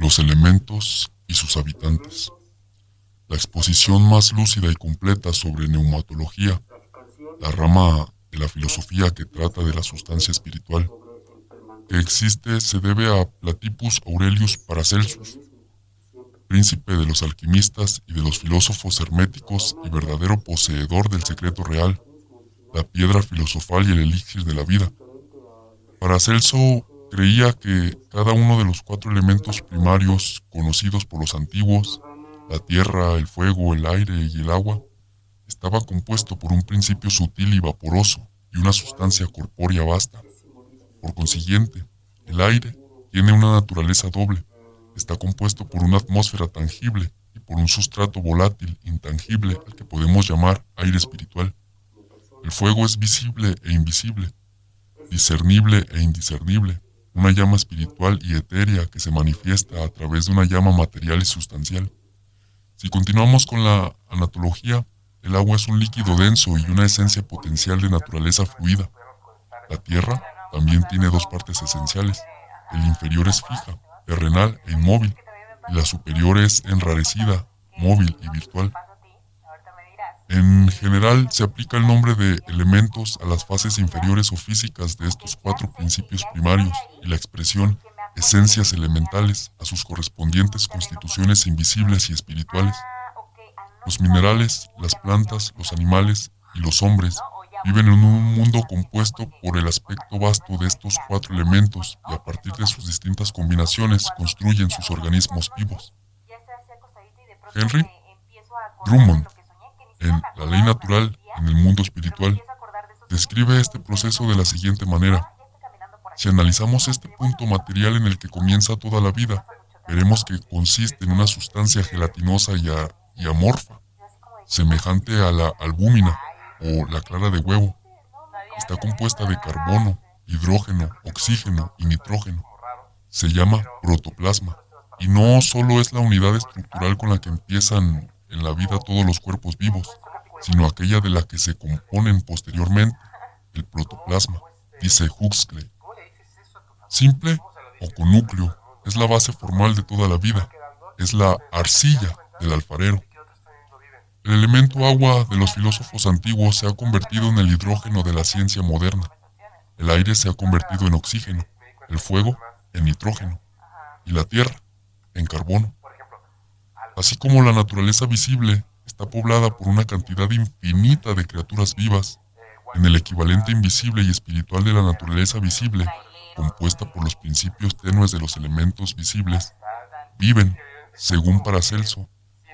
Los elementos y sus habitantes. La exposición más lúcida y completa sobre neumatología, la rama de la filosofía que trata de la sustancia espiritual, que existe se debe a Platypus Aurelius Paracelsus, príncipe de los alquimistas y de los filósofos herméticos y verdadero poseedor del secreto real, la piedra filosofal y el elixir de la vida. Paracelso creía que cada uno de los 4 elementos primarios conocidos por los antiguos, la tierra, el fuego, el aire y el agua, estaba compuesto por un principio sutil y vaporoso y una sustancia corpórea vasta. Por consiguiente, el aire tiene una naturaleza doble. Está compuesto por una atmósfera tangible y por un sustrato volátil, intangible, al que podemos llamar aire espiritual. El fuego es visible e invisible, discernible e indiscernible, una llama espiritual y etérea que se manifiesta a través de una llama material y sustancial. Si continuamos con la anatología, el agua es un líquido denso y una esencia potencial de naturaleza fluida. La tierra también tiene 2 partes esenciales. El inferior es fija, terrenal e inmóvil, y la superior es enrarecida, móvil y virtual. En general, se aplica el nombre de elementos a las fases inferiores o físicas de estos 4 principios primarios y la expresión esencias elementales a sus correspondientes constituciones invisibles y espirituales. Los minerales, las plantas, los animales y los hombres viven en un mundo compuesto por el aspecto vasto de estos 4 elementos y a partir de sus distintas combinaciones construyen sus organismos vivos. Henry Drummond, en La ley natural en el mundo espiritual, describe este proceso de la siguiente manera. Si analizamos este punto material en el que comienza toda la vida, veremos que consiste en una sustancia gelatinosa y amorfa, semejante a la albúmina o la clara de huevo. Está compuesta de carbono, hidrógeno, oxígeno y nitrógeno. Se llama protoplasma, y no solo es la unidad estructural con la que empiezan en la vida todos los cuerpos vivos, sino aquella de la que se componen posteriormente, el protoplasma, dice Huxley. Simple o con núcleo, es la base formal de toda la vida, es la arcilla del alfarero. El elemento agua de los filósofos antiguos se ha convertido en el hidrógeno de la ciencia moderna. El aire se ha convertido en oxígeno, el fuego en nitrógeno y la tierra en carbono. Así como la naturaleza visible está poblada por una cantidad infinita de criaturas vivas, en el equivalente invisible y espiritual de la naturaleza visible, compuesta por los principios tenues de los elementos visibles, viven, según Paracelso,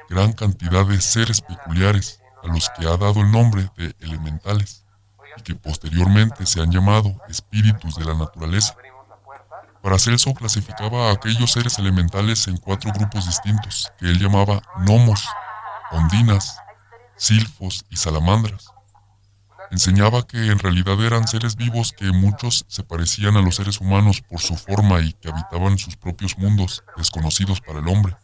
gran cantidad de seres peculiares a los que ha dado el nombre de elementales y que posteriormente se han llamado espíritus de la naturaleza. Paracelso clasificaba a aquellos seres elementales en 4 grupos distintos que él llamaba gnomos, ondinas, silfos y salamandras. Enseñaba que en realidad eran seres vivos que muchos se parecían a los seres humanos por su forma y que habitaban sus propios mundos desconocidos para el hombre,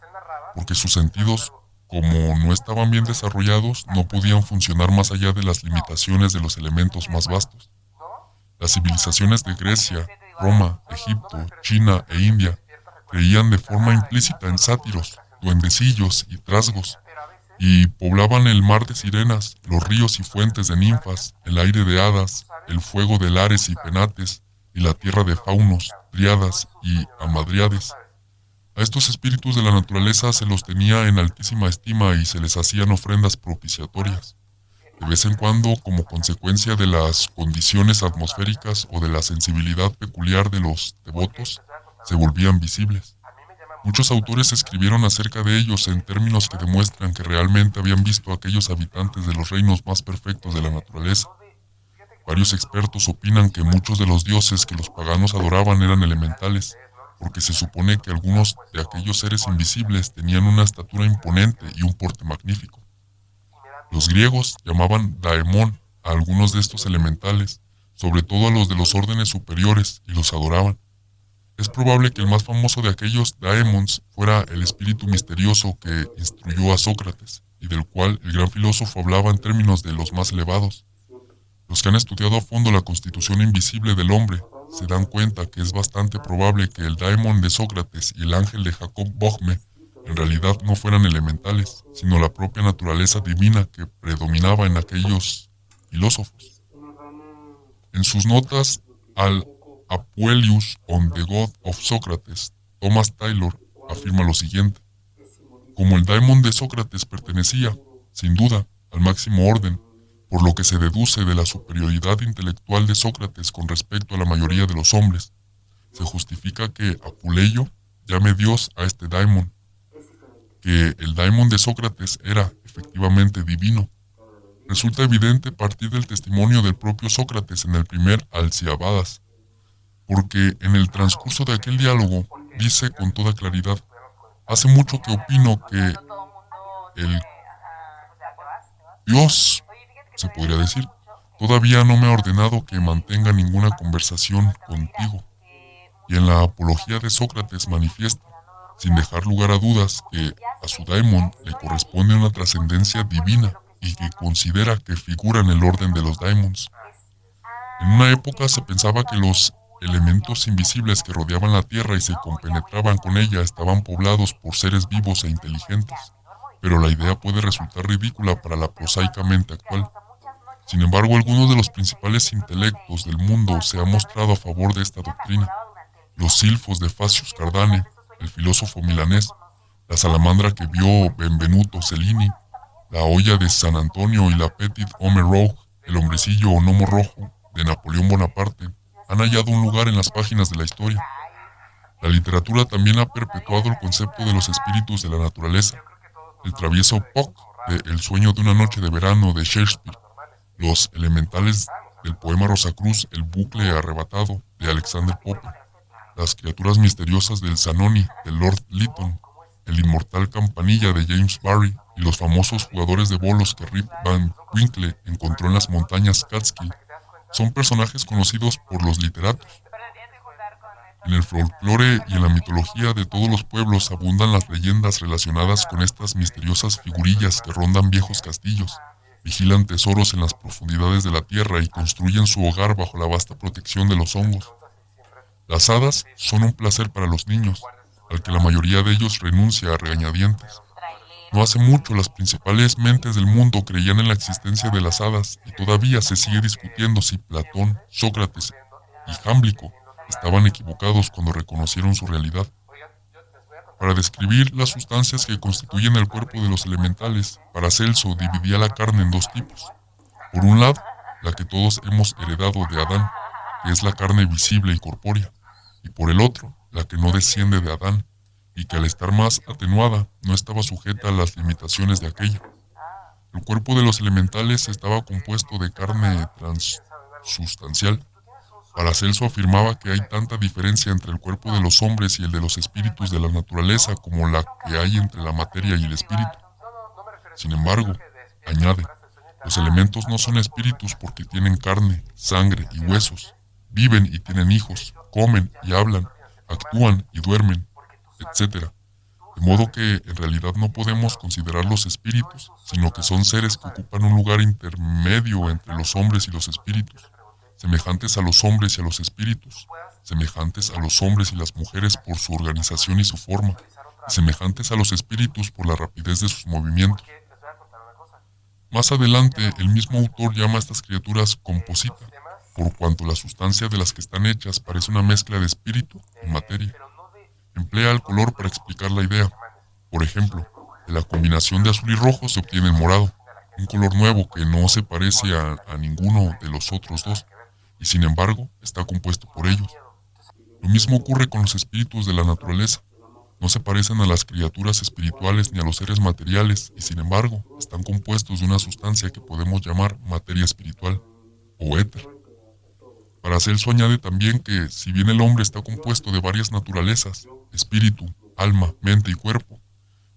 porque sus sentidos, como no estaban bien desarrollados, no podían funcionar más allá de las limitaciones de los elementos más vastos. Las civilizaciones de Grecia, Roma, Egipto, China e India creían de forma implícita en sátiros, duendecillos y trasgos, y poblaban el mar de sirenas, los ríos y fuentes de ninfas, el aire de hadas, el fuego de lares y penates, y la tierra de faunos, dríadas y hamadriades. A estos espíritus de la naturaleza se los tenía en altísima estima y se les hacían ofrendas propiciatorias. De vez en cuando, como consecuencia de las condiciones atmosféricas o de la sensibilidad peculiar de los devotos, se volvían visibles. Muchos autores escribieron acerca de ellos en términos que demuestran que realmente habían visto a aquellos habitantes de los reinos más perfectos de la naturaleza. Varios expertos opinan que muchos de los dioses que los paganos adoraban eran elementales, porque se supone que algunos de aquellos seres invisibles tenían una estatura imponente y un porte magnífico. Los griegos llamaban daemon a algunos de estos elementales, sobre todo a los de los órdenes superiores, y los adoraban. Es probable que el más famoso de aquellos daemons fuera el espíritu misterioso que instruyó a Sócrates, y del cual el gran filósofo hablaba en términos de los más elevados. Los que han estudiado a fondo la constitución invisible del hombre se dan cuenta que es bastante probable que el daimon de Sócrates y el ángel de Jacob Boehme en realidad no fueran elementales, sino la propia naturaleza divina que predominaba en aquellos filósofos. En sus notas al Apuleius on the God of Socrates, Thomas Taylor afirma lo siguiente: como el daimon de Sócrates pertenecía, sin duda, al máximo orden, por lo que se deduce de la superioridad intelectual de Sócrates con respecto a la mayoría de los hombres, se justifica que Apuleyo llame Dios a este daimon, que el daimon de Sócrates era efectivamente divino. Resulta evidente a partir del testimonio del propio Sócrates en el primer Alcibiades, porque en el transcurso de aquel diálogo dice con toda claridad: hace mucho que opino que el Dios, se podría decir, todavía no me ha ordenado que mantenga ninguna conversación contigo. Y en la apología de Sócrates manifiesta, sin dejar lugar a dudas, que a su daimon le corresponde una trascendencia divina y que considera que figura en el orden de los daimons. En una época se pensaba que los elementos invisibles que rodeaban la Tierra y se compenetraban con ella estaban poblados por seres vivos e inteligentes, pero la idea puede resultar ridícula para la prosaica mente actual. Sin embargo, algunos de los principales intelectos del mundo se han mostrado a favor de esta doctrina. Los silfos de Facius Cardane, el filósofo milanés, la salamandra que vio Benvenuto Cellini, la olla de San Antonio y la Petit Homme Rouge, el hombrecillo o gnomo rojo de Napoleón Bonaparte, han hallado un lugar en las páginas de la historia. La literatura también ha perpetuado el concepto de los espíritus de la naturaleza. El travieso Puck de El sueño de una noche de verano de Shakespeare, los elementales del poema Rosacruz, El bucle arrebatado de Alexander Pope, las criaturas misteriosas del Zanoni de Lord Lytton, el inmortal Campanilla de James Barrie y los famosos jugadores de bolos que Rip Van Winkle encontró en las montañas Catskill son personajes conocidos por los literatos. En el folclore y en la mitología de todos los pueblos abundan las leyendas relacionadas con estas misteriosas figurillas que rondan viejos castillos, vigilan tesoros en las profundidades de la tierra y construyen su hogar bajo la vasta protección de los hongos. Las hadas son un placer para los niños, al que la mayoría de ellos renuncia a regañadientes. No hace mucho las principales mentes del mundo creían en la existencia de las hadas y todavía se sigue discutiendo si Platón, Sócrates y Jámblico estaban equivocados cuando reconocieron su realidad. Para describir las sustancias que constituyen el cuerpo de los elementales, Paracelso dividía la carne en dos tipos. Por un lado, la que todos hemos heredado de Adán, que es la carne visible y corpórea, y por el otro, la que no desciende de Adán, y que al estar más atenuada no estaba sujeta a las limitaciones de aquella. El cuerpo de los elementales estaba compuesto de carne transustancial. Paracelso afirmaba que hay tanta diferencia entre el cuerpo de los hombres y el de los espíritus de la naturaleza como la que hay entre la materia y el espíritu. Sin embargo, añade, los elementos no son espíritus porque tienen carne, sangre y huesos, viven y tienen hijos, comen y hablan, actúan y duermen, etc. De modo que en realidad no podemos considerarlos espíritus, sino que son seres que ocupan un lugar intermedio entre los hombres y los espíritus, semejantes a los hombres y a los espíritus, semejantes a los hombres y las mujeres por su organización y su forma, y semejantes a los espíritus por la rapidez de sus movimientos. Más adelante, el mismo autor llama a estas criaturas composita, por cuanto la sustancia de las que están hechas parece una mezcla de espíritu y materia. Emplea el color para explicar la idea. Por ejemplo, de la combinación de azul y rojo se obtiene el morado, un color nuevo que no se parece a ninguno de los otros dos, y sin embargo está compuesto por ellos. Lo mismo ocurre con los espíritus de la naturaleza. No se parecen a las criaturas espirituales ni a los seres materiales, y sin embargo están compuestos de una sustancia que podemos llamar materia espiritual, o éter. Paracelso añade también que, si bien el hombre está compuesto de varias naturalezas, espíritu, alma, mente y cuerpo,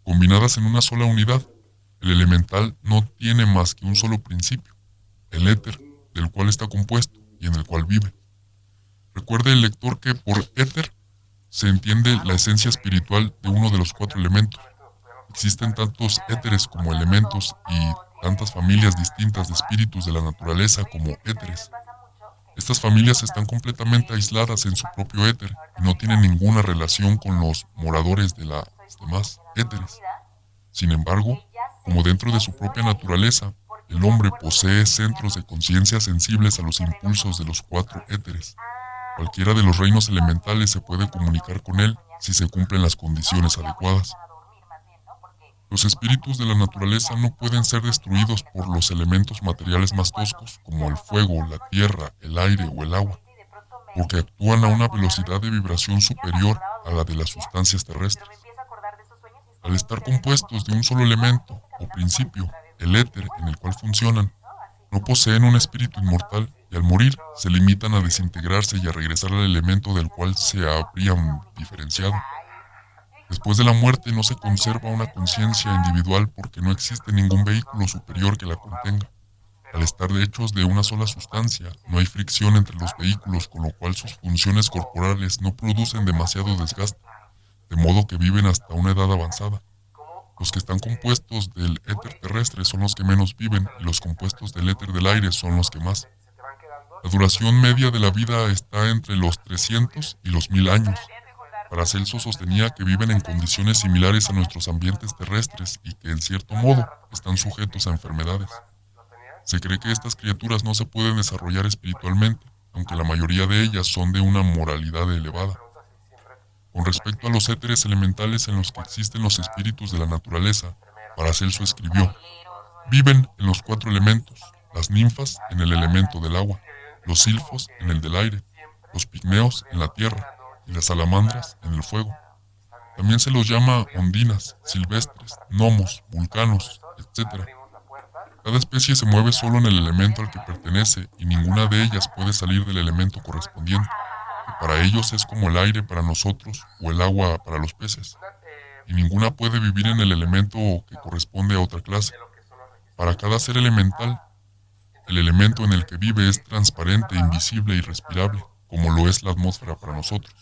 combinadas en una sola unidad, el elemental no tiene más que un solo principio, el éter, del cual está compuesto y en el cual vive. Recuerde el lector que por éter se entiende la esencia espiritual de uno de los cuatro elementos. Existen tantos éteres como elementos y tantas familias distintas de espíritus de la naturaleza como éteres. Estas familias están completamente aisladas en su propio éter y no tienen ninguna relación con los moradores de las demás éteres. Sin embargo, como dentro de su propia naturaleza, el hombre posee centros de conciencia sensibles a los impulsos de los cuatro éteres. Cualquiera de los reinos elementales se puede comunicar con él si se cumplen las condiciones adecuadas. Los espíritus de la naturaleza no pueden ser destruidos por los elementos materiales más toscos, como el fuego, la tierra, el aire o el agua, porque actúan a una velocidad de vibración superior a la de las sustancias terrestres. Al estar compuestos de un solo elemento o principio, el éter en el cual funcionan, no poseen un espíritu inmortal y al morir se limitan a desintegrarse y a regresar al elemento del cual se habrían diferenciado. Después de la muerte no se conserva una conciencia individual porque no existe ningún vehículo superior que la contenga. Al estar hechos de una sola sustancia, no hay fricción entre los vehículos, con lo cual sus funciones corporales no producen demasiado desgaste, de modo que viven hasta una edad avanzada. Los que están compuestos del éter terrestre son los que menos viven y los compuestos del éter del aire son los que más. La duración media de la vida está entre los 300 y los 1000 años. Paracelso sostenía que viven en condiciones similares a nuestros ambientes terrestres y que, en cierto modo, están sujetos a enfermedades. Se cree que estas criaturas no se pueden desarrollar espiritualmente, aunque la mayoría de ellas son de una moralidad elevada. Con respecto a los éteres elementales en los que existen los espíritus de la naturaleza, Paracelso escribió: viven en los 4 elementos, las ninfas en el elemento del agua, los silfos en el del aire, los pigmeos en la tierra y las salamandras en el fuego. También se los llama ondinas, silvestres, gnomos, vulcanos, etc. Cada especie se mueve solo en el elemento al que pertenece y ninguna de ellas puede salir del elemento correspondiente, que para ellos es como el aire para nosotros o el agua para los peces, y ninguna puede vivir en el elemento que corresponde a otra clase. Para cada ser elemental, el elemento en el que vive es transparente, invisible y respirable, como lo es la atmósfera para nosotros.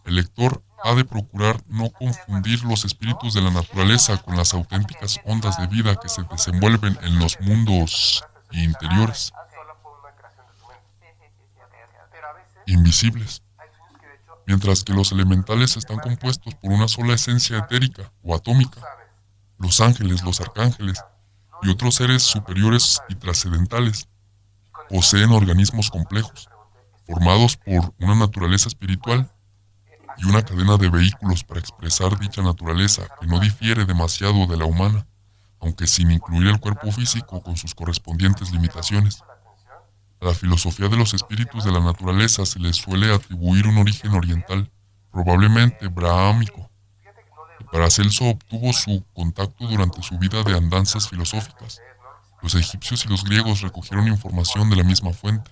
El lector ha de procurar no confundir los espíritus de la naturaleza con las auténticas ondas de vida que se desenvuelven en los mundos interiores, invisibles, mientras que los elementales están compuestos por una sola esencia etérica o atómica. Los ángeles, los arcángeles y otros seres superiores y trascendentales poseen organismos complejos, formados por una naturaleza espiritual y una cadena de vehículos para expresar dicha naturaleza que no difiere demasiado de la humana, aunque sin incluir el cuerpo físico con sus correspondientes limitaciones. A la filosofía de los espíritus de la naturaleza se le suele atribuir un origen oriental, probablemente brahámico. Paracelso obtuvo su contacto durante su vida de andanzas filosóficas. Los egipcios y los griegos recogieron información de la misma fuente.